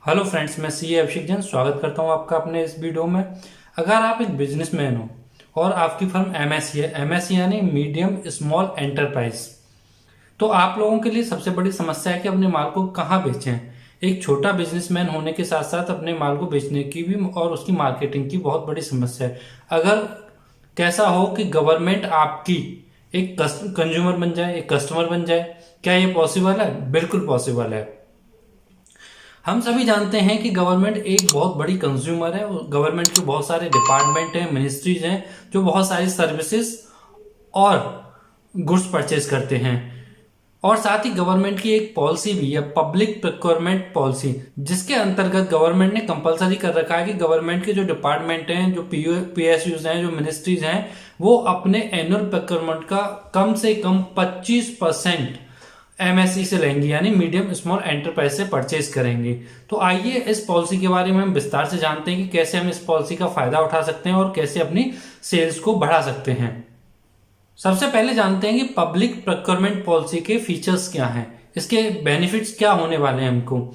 Hello friends, मैं CA अभिषेक जैन स्वागत करता हूं आपका अपने इस वीडियो में। अगर आप एक बिजनेसमैन हो और आपकी फर्म एमएससी है, एमएससी यानी मीडियम स्मॉल एंटरप्राइज, तो आप लोगों के लिए सबसे बड़ी समस्या है कि अपने माल को कहाँ बेचें। एक छोटा बिजनेसमैन होने के साथ साथ अपने माल को बेचने की भी और उसकी मार्केटिंग की बहुत बड़ी समस्या है। अगर कैसा हो कि गवर्नमेंट आपकी एक कंज्यूमर बन जाए, एक कस्टमर बन जाए, क्या ये पॉसिबल है? बिल्कुल पॉसिबल है। हम सभी जानते हैं कि गवर्नमेंट एक बहुत बड़ी कंज्यूमर है। गवर्नमेंट के बहुत सारे डिपार्टमेंट हैं, मिनिस्ट्रीज हैं, जो बहुत सारी सर्विसेज और गुड्स परचेज करते हैं। और साथ ही गवर्नमेंट की एक पॉलिसी भी है, पब्लिक प्रोक्योरमेंट पॉलिसी, जिसके अंतर्गत गवर्नमेंट ने कंपलसरी कर रखा है कि गवर्नमेंट के जो डिपार्टमेंट हैं, जो पीएसयूज हैं, जो मिनिस्ट्रीज हैं, वो अपने एनुअल प्रोक्योरमेंट का कम से कम 25% एमएसई से लेंगे, यानी मीडियम स्मॉल एंटरप्राइज से परचेज करेंगे। तो आइए इस पॉलिसी के बारे में हम विस्तार से जानते हैं कि कैसे हम इस पॉलिसी का फायदा उठा सकते हैं और कैसे अपनी सेल्स को बढ़ा सकते हैं। सबसे पहले जानते हैं कि पब्लिक प्रोक्योरमेंट पॉलिसी के फीचर्स क्या हैं, इसके बेनिफिट्स क्या होने वाले हैं हमको।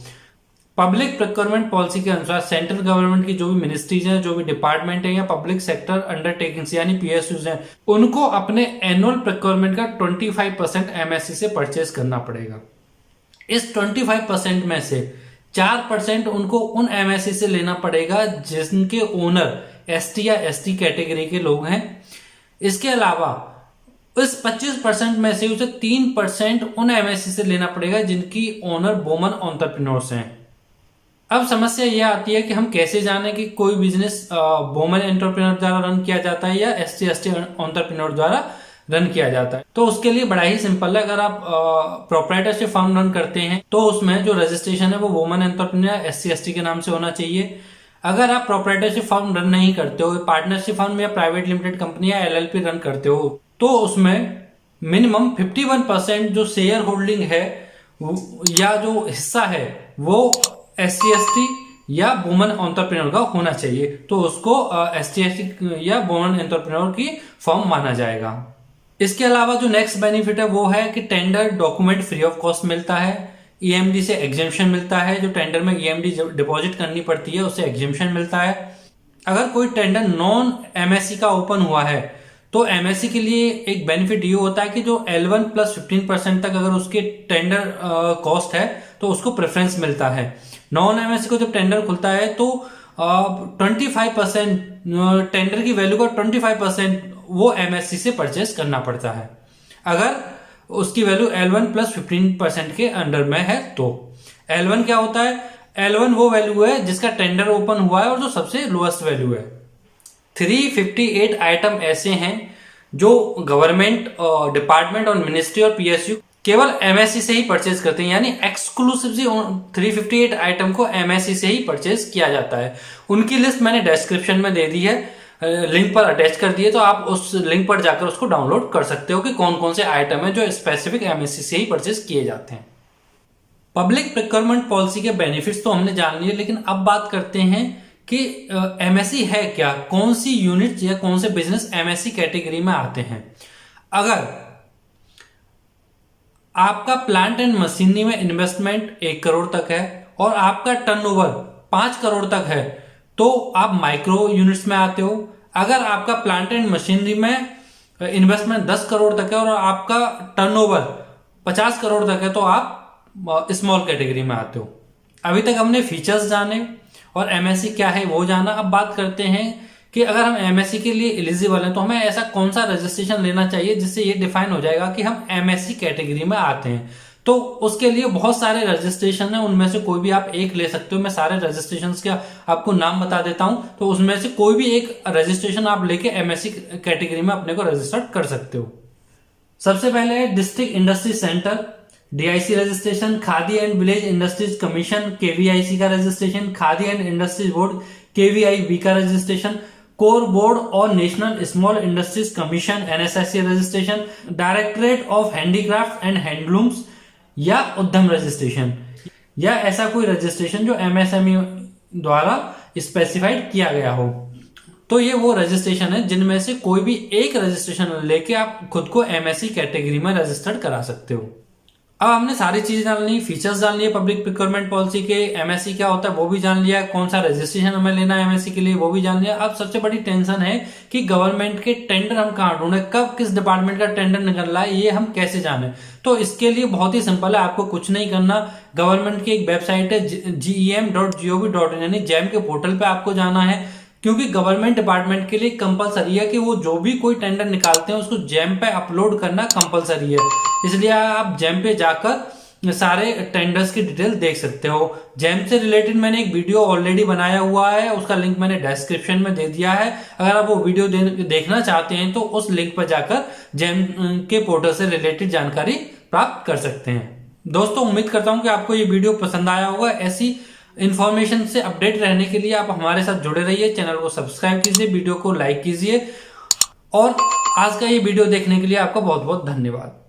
पब्लिक प्रोक्योरमेंट पॉलिसी के अनुसार सेंट्रल गवर्नमेंट की जो भी मिनिस्ट्रीज हैं, जो भी डिपार्टमेंट है या पब्लिक सेक्टर अंडरटेकिंग्स यानी पीएसयूज हैं, उनको अपने एनुअल प्रोक्योरमेंट का 25% एमएससी से परचेज करना पड़ेगा। इस 25% में से 4% उनको उन एमएससी से लेना पड़ेगा जिनके ओनर एसटी या एसटी कैटेगरी के लोग हैं। इसके अलावा इस 25% में से उसे 3% उन एमएससी से लेना पड़ेगा जिनकी ओनर वुमन एंटरप्रेन्योर्स हैं। अब समस्या यह आती है कि हम कैसे जाने कि कोई बिजनेस वुमन एंटरप्रेन्योर द्वारा रन किया जाता है या एसटी एसटी एंटरप्रेन्योर द्वारा रन किया जाता है। तो उसके लिए बड़ा ही सिंपल है। अगर आप प्रोप्राइटरशिप फर्म रन करते हैं तो उसमें जो रजिस्ट्रेशन है वो वुमन एंटरप्रेन्योर एससी एसटी के नाम से होना चाहिए। अगर आप प्रोप्राइटरशिप फर्म रन नहीं करते हो, पार्टनरशिप फर्म या प्राइवेट लिमिटेड कंपनी या एलएलपी रन करते हो, तो उसमें मिनिमम 51% जो शेयर होल्डिंग है या जो हिस्सा है वो एससी एसटी या वुमन एंटरप्रेन्योर का होना चाहिए। तो उसको एसटी एसटी या वुमन एंटरप्रेन्योर की फर्म माना जाएगा। इसके अलावा जो नेक्स्ट बेनिफिट है वो है कि tender document free of cost मिलता है। ईएमडी से एग्जेम्पशन मिलता है। जो टेंडर में ईएमडी डिपॉजिट करनी पड़ती है उससे एग्जेम्पशन मिलता है। अगर कोई टेंडर नॉन एमएससी का ओपन हुआ है तो एमएससी के लिए एक बेनिफिट ये होता है कि जो L1 प्लस 15% तक अगर उसके टेंडर कॉस्ट है तो उसको प्रेफरेंस मिलता है। नॉन एमएससी को जब टेंडर खुलता है तो 25% टेंडर की वैल्यू का 25% वो एमएससी से परचेस करना पड़ता है अगर उसकी वैल्यू L1 प्लस 15% के अंडर में है। तो L1 क्या होता है? L1 वो वैल्यू है जिसका टेंडर ओपन हुआ है और जो सबसे लोएस्ट वैल्यू है। 358 आइटम ऐसे हैं जो गवर्नमेंट डिपार्टमेंट और मिनिस्ट्री और पीएसयू केवल एमएससी से ही परचेज करते हैं, यानी एक्सक्लूसिवली 358 आइटम को एमएससी से ही परचेज किया जाता है। उनकी लिस्ट मैंने डिस्क्रिप्शन में दे दी है, लिंक पर अटैच कर दिए, तो आप उस लिंक पर जाकर उसको डाउनलोड कर सकते हो कि कौन कौन से आइटम है जो स्पेसिफिक एमएससी से ही परचेज किए जाते हैं। पब्लिक प्रोक्योरमेंट पॉलिसी के बेनिफिट्स तो हमने जान लिए, लेकिन अब बात करते हैं कि एमएससी है क्या, कौन सी यूनिट या कौन से बिजनेस एमएससी कैटेगरी में आते हैं। अगर आपका प्लांट एंड मशीनरी में इन्वेस्टमेंट 1 करोड़ तक है और आपका टर्नओवर 5 करोड़ तक है तो आप माइक्रो यूनिट्स में आते हो। अगर आपका प्लांट एंड मशीनरी में इन्वेस्टमेंट 10 करोड़ तक है और आपका टर्नओवर 50 करोड़ तक है तो आप स्मॉल कैटेगरी में आते हो। अभी तक हमने फीचर्स जाने और एमएससी क्या है वो जाना। अब बात करते हैं कि अगर हम एमएससी के लिए एलिजिबल हैं तो हमें ऐसा कौन सा रजिस्ट्रेशन लेना चाहिए जिससे ये डिफाइन हो जाएगा कि हम एमएससी कैटेगरी में आते हैं। तो उसके लिए बहुत सारे रजिस्ट्रेशन है, उनमें से कोई भी आप एक ले सकते हो। मैं सारे रजिस्ट्रेशन के आपको नाम बता देता हूं, तो उसमें से कोई भी एक रजिस्ट्रेशन आप लेके एमएससी कैटेगरी में अपने को रजिस्टर्ड कर सकते हो। सबसे पहले है district industry centre DIC registration, Khadi and village industries commission KVIC का registration, Khadi and industries board KVIB का रजिस्ट्रेशन, कोर बोर्ड और national small industries commission NSSC registration, directorate of handicraft and handlooms या उद्यम रजिस्ट्रेशन, या ऐसा कोई रजिस्ट्रेशन जो MSME द्वारा specified किया गया हो। तो ये वो रजिस्ट्रेशन है जिनमें से कोई भी एक रजिस्ट्रेशन लेके आप खुद को एमएससी कैटेगरी में रजिस्टर्ड करा सकते हो। अब हमने सारी चीजें जान ली, फीचर्स जान लिए पब्लिक प्रिक्योरमेंट पॉलिसी के, एमएससी क्या होता है वो भी जान लिया, कौन सा रजिस्ट्रेशन हमें लेना है एमएससी के लिए वो भी जान लिया। अब सबसे बड़ी टेंशन है कि गवर्नमेंट के टेंडर हम कहाँ ढूंढे, कब किस डिपार्टमेंट का टेंडर निकल रहा है ये हम कैसे जाने। तो इसके लिए बहुत ही सिंपल है, आपको कुछ नहीं करना। गवर्नमेंट की एक वेबसाइट है gem.gov.in यानी जैम के पोर्टल पे आपको जाना है, क्योंकि गवर्नमेंट डिपार्टमेंट के लिए कंपलसरी है कि वो जो भी कोई टेंडर निकालते हैं उसको जैम पे अपलोड करना कंपलसरी है। इसलिए आप जैम पे जाकर सारे टेंडर्स की डिटेल देख सकते हो। जैम से रिलेटेड मैंने एक वीडियो ऑलरेडी बनाया हुआ है, उसका लिंक मैंने डिस्क्रिप्शन में दे दिया है। अगर आप वो वीडियो देखना चाहते हैं तो उस लिंक पर जाकर जैम के पोर्टल से रिलेटेड जानकारी प्राप्त कर सकते हैं। दोस्तों उम्मीद करता हूं कि आपको ये वीडियो पसंद आया होगा। ऐसी इन्फॉर्मेशन से अपडेट रहने के लिए आप हमारे साथ जुड़े रहिए, चैनल को सब्सक्राइब कीजिए, वीडियो को लाइक कीजिए और आज का ये वीडियो देखने के लिए आपका बहुत बहुत धन्यवाद।